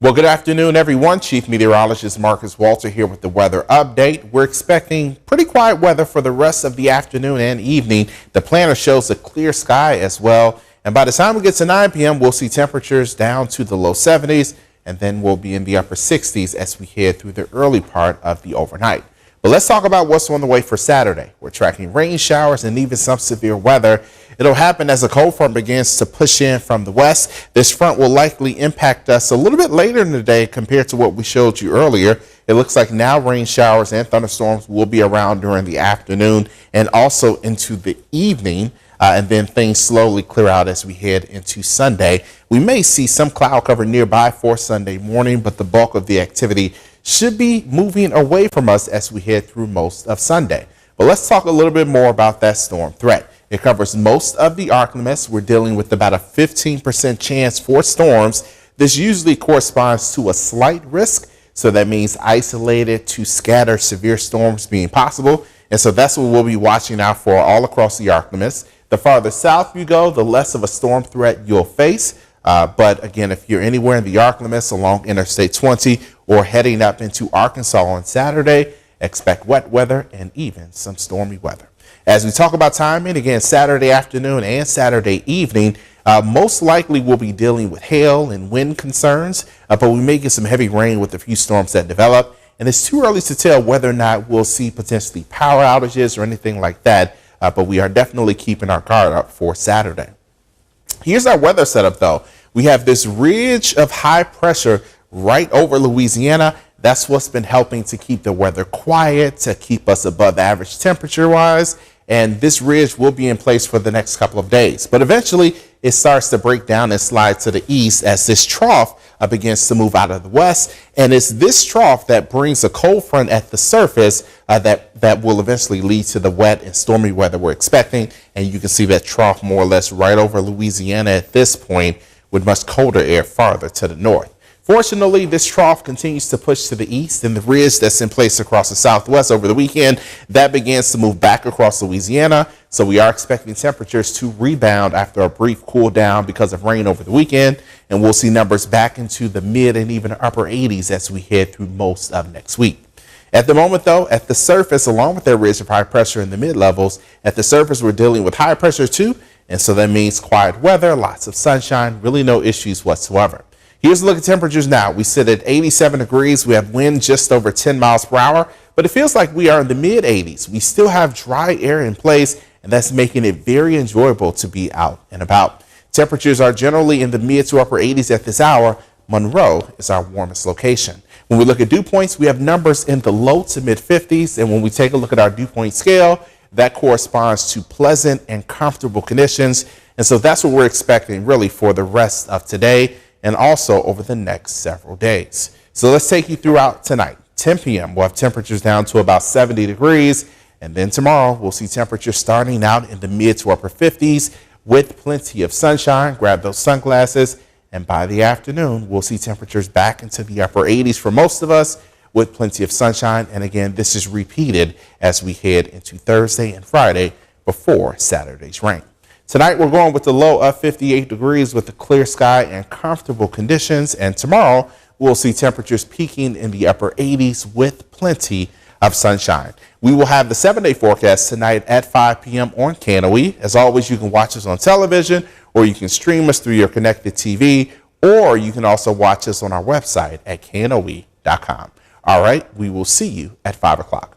Well, good afternoon, everyone. Chief Meteorologist Marcus Walter here with the weather update. We're expecting pretty quiet weather for the rest of the afternoon and evening. The planner shows a clear sky as well. And by the time we get to 9 p.m., we'll see temperatures down to the low 70s, and then we'll be in the upper 60s as we head through the early part of the overnight. But let's talk about what's on the way for Saturday. We're tracking rain showers and even some severe weather. It'll happen as a cold front begins to push in from the west. This front will likely impact us a little bit later in the day compared to what we showed you earlier. It looks like now rain showers and thunderstorms will be around during the afternoon and also into the evening. And then things slowly clear out as we head into Sunday. We may see some cloud cover nearby for Sunday morning, but the bulk of the activity should be moving away from us as we head through most of Sunday. But let's talk a little bit more about that storm threat. It covers most of the Arkansas. We're dealing with about a 15% chance for storms. This usually corresponds to a slight risk. So that means isolated to scattered severe storms being possible. And so that's what we'll be watching out for all across the Arkansas. The farther south you go, the less of a storm threat you'll face. But again, if you're anywhere in the Arkansas along Interstate 20 or heading up into Arkansas on Saturday, expect wet weather and even some stormy weather. As we talk about timing, again, Saturday afternoon and Saturday evening, most likely we'll be dealing with hail and wind concerns, but we may get some heavy rain with a few storms that develop. And it's too early to tell whether or not we'll see potentially power outages or anything like that, but we are definitely keeping our guard up for Saturday. Here's our weather setup, though. We have this ridge of high pressure right over Louisiana. That's what's been helping to keep the weather quiet, to keep us above average temperature-wise. And this ridge will be in place for the next couple of days. But eventually, it starts to break down and slide to the east as this trough begins to move out of the west. And it's this trough that brings a cold front at the surface that will eventually lead to the wet and stormy weather we're expecting. And you can see that trough more or less right over Louisiana at this point, with much colder air farther to the north. Fortunately, this trough continues to push to the east, and the ridge that's in place across the southwest over the weekend, that begins to move back across Louisiana. So we are expecting temperatures to rebound after a brief cool down because of rain over the weekend, and we'll see numbers back into the mid and even upper 80s as we head through most of next week. At the moment, though, at the surface, along with that ridge of high pressure in the mid levels, at the surface, we're dealing with high pressure too. And so that means quiet weather, lots of sunshine, really no issues whatsoever. Here's a look at temperatures now. We sit at 87 degrees. We have wind just over 10 miles per hour, but it feels like we are in the mid 80s. We still have dry air in place, and that's making it very enjoyable to be out and about. Temperatures are generally in the mid to upper 80s at this hour. Monroe is our warmest location. When we look at dew points, we have numbers in the low to mid 50s. And when we take a look at our dew point scale, that corresponds to pleasant and comfortable conditions. And so that's what we're expecting really for the rest of today and also over the next several days. So let's take you throughout tonight. 10 p.m. we'll have temperatures down to about 70 degrees. And then tomorrow we'll see temperatures starting out in the mid to upper 50s with plenty of sunshine. Grab those sunglasses. And by the afternoon, we'll see temperatures back into the upper 80s for most of us with plenty of sunshine. And again, this is repeated as we head into Thursday and Friday before Saturday's rain. Tonight, we're going with the low of 58 degrees with a clear sky and comfortable conditions. And tomorrow, we'll see temperatures peaking in the upper 80s with plenty of sunshine. We will have the 7-day forecast tonight at 5 p.m. on KNOE. As always, you can watch us on television, or you can stream us through your connected TV, or you can also watch us on our website at knoe.com. All right, we will see you at 5 o'clock.